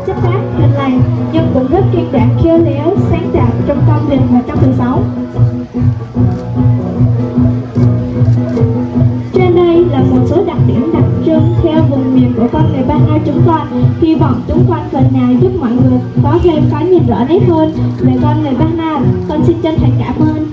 chất phác, hiền lành, nhưng cũng rất kiên đảm, khéo léo, sáng tạo trong công việc và trong đời sống. Trên đây là một số đặc điểm đặc trưng theo vùng miền của con người Ba Na chúng con. Hy vọng chúng con phần nào giúp mọi người có thêm cái nhìn rõ nét hơn về con người Ba Na. Con xin chân thành cảm ơn.